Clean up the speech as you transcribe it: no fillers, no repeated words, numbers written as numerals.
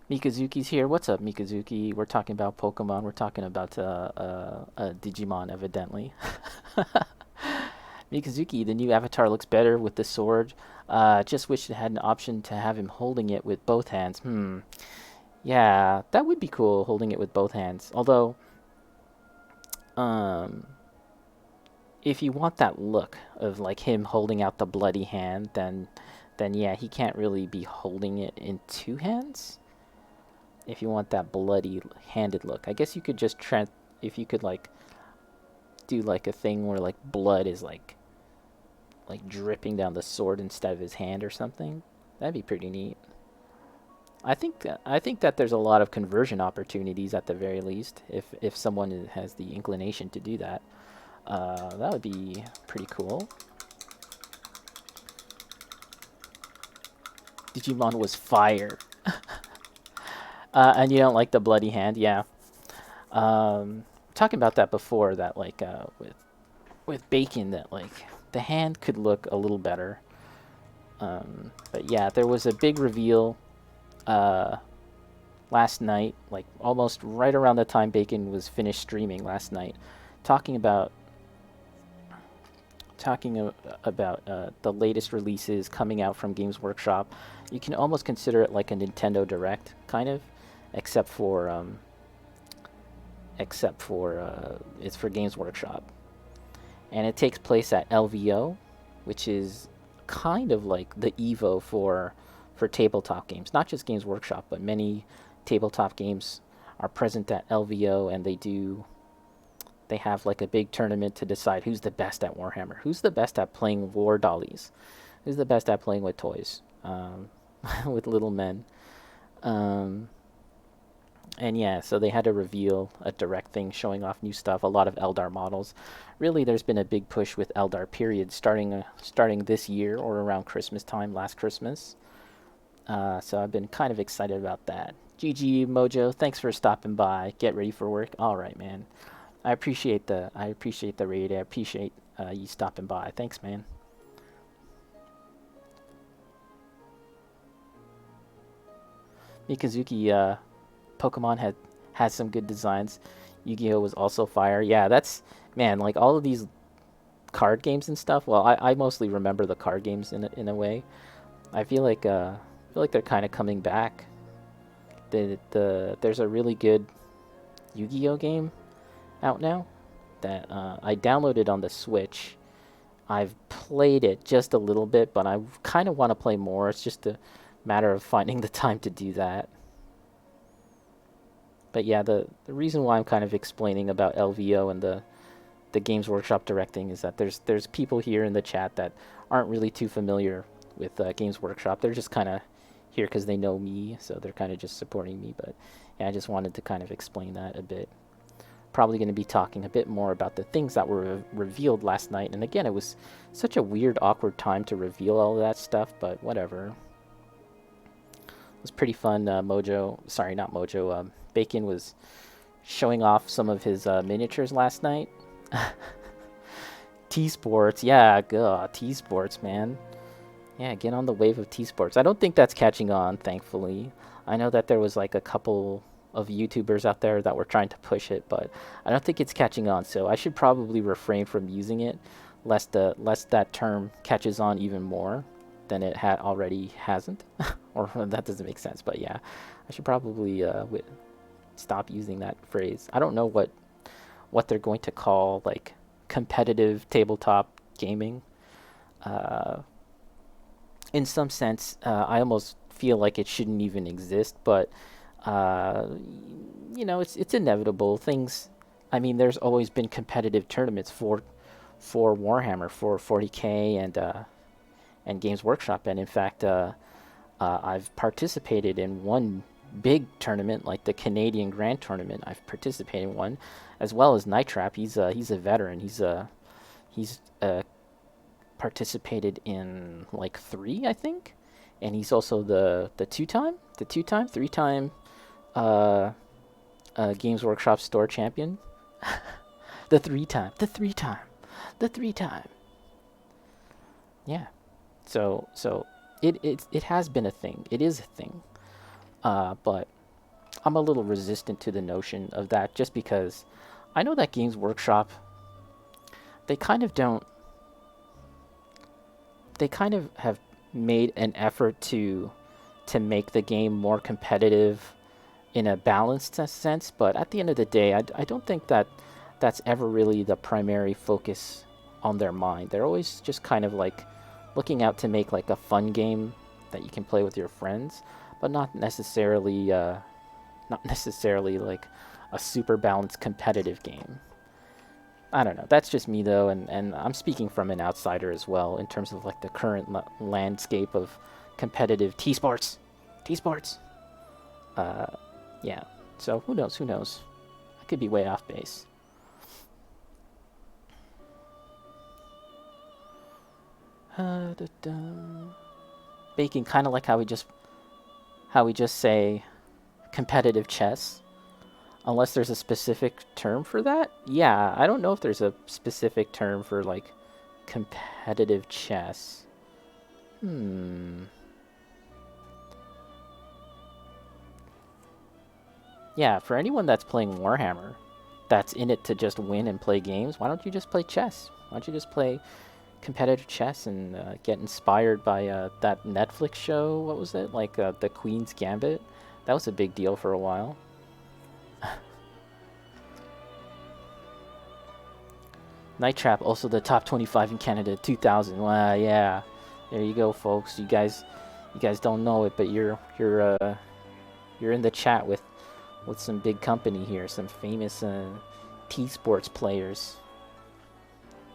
Mikazuki's here. What's up, Mikazuki? We're talking about Pokemon. We're talking about Digimon, evidently. Mikazuki, the new avatar looks better with the sword. Just wish it had an option to have him holding it with both hands. Yeah, that would be cool, holding it with both hands. Although, um, if you want that look of like him holding out the bloody hand, then yeah, he can't really be holding it in two hands. If you want that bloody handed look, I guess you could just if you could like do like a thing where like blood is like dripping down the sword instead of his hand or something. That'd be pretty neat. I think that there's a lot of conversion opportunities at the very least if someone has the inclination to do that. That would be pretty cool. Digimon was fire. And you don't like the bloody hand, yeah. Talking about that before, that like with bacon, that like the hand could look a little better. But yeah, there was a big reveal uh, last night, like almost right around the time Bacon was finished streaming last night, talking about the latest releases coming out from Games Workshop. You can almost consider it like a Nintendo Direct, kind of, except for it's for Games Workshop, and it takes place at LVO, which is kind of like the Evo for tabletop games. Not just Games Workshop, but many tabletop games are present at LVO, and they have like a big tournament to decide who's the best at Warhammer, who's the best at playing war dollies, who's the best at playing with toys, with little men. Um, and yeah, so they had to reveal a direct thing showing off new stuff, a lot of Eldar models. Really, there's been a big push with Eldar Period starting this year or around Christmas time, last Christmas. So I've been kind of excited about that. GG Mojo, thanks for stopping by. Get ready for work. All right, man. I appreciate the raid. I appreciate you stopping by. Thanks, man. Mikazuki Pokemon had some good designs. Yu-Gi-Oh was also fire. Yeah, that's man. Like all of these card games and stuff. Well, I mostly remember the card games in a way. I feel like they're kind of coming back. There's a really good Yu-Gi-Oh game out now that I downloaded on the Switch. I've played it just a little bit, but I kind of want to play more. It's just a matter of finding the time to do that. But yeah, the reason why I'm kind of explaining about LVO and the Games Workshop directing is that there's people here in the chat that aren't really too familiar with Games Workshop. They're just kind of here because they know me, so they're kind of just supporting me. But yeah, I just wanted to kind of explain that a bit. Probably going to be talking a bit more about the things that were revealed last night. And again, it was such a weird, awkward time to reveal all of that stuff, but whatever. It was pretty fun. Mojo, sorry, not Mojo. Bacon was showing off some of his miniatures last night. TSports, yeah, TSports, man. Yeah, get on the wave of T-Sports. I don't think that's catching on, thankfully. I know that there was like a couple of YouTubers out there that were trying to push it, but I don't think it's catching on. So I should probably refrain from using it, lest that term catches on even more than it already hasn't. Or that doesn't make sense, but yeah, I should probably stop using that phrase. I don't know what they're going to call like competitive tabletop gaming. Uh, in some sense, I almost feel like it shouldn't even exist, but uh, it's inevitable. Things, I mean, there's always been competitive tournaments for Warhammer, for 40K and Games Workshop, and in fact, I've participated in one big tournament, like the Canadian Grand Tournament. I've participated in one, as well as Night Trap. He's a veteran. He's participated in like three, I think, and he's also the two time, three-time uh, Games Workshop store champion. The three time. Yeah. So it has been a thing. It is a thing. But I'm a little resistant to the notion of that, just because I know that Games Workshop, they kind of don't they kind of have made an effort to make the game more competitive in a balanced sense, but at the end of the day, I don't think that that's ever really the primary focus on their mind. They're always just kind of like looking out to make like a fun game that you can play with your friends, but not necessarily like a super balanced competitive game. I don't know. That's just me though, and I'm speaking from an outsider as well in terms of like the current landscape of competitive T-sports. T-sports. Uh, yeah. So who knows? Who knows? I could be way off base. Baking, kind of like how we just say competitive chess. Unless there's a specific term for that? Yeah, I don't know if there's a specific term for like competitive chess. Hmm. Yeah, for anyone that's playing Warhammer, that's in it to just win and play games, why don't you just play chess? Why don't you just play competitive chess and get inspired by that Netflix show? What was it? Like the Queen's Gambit? That was a big deal for a while. Night Trap, also the top 25 in Canada, 2000. Wow, yeah. There you go, folks. You guys don't know it, but you're in the chat with some big company here, some famous T-sports players.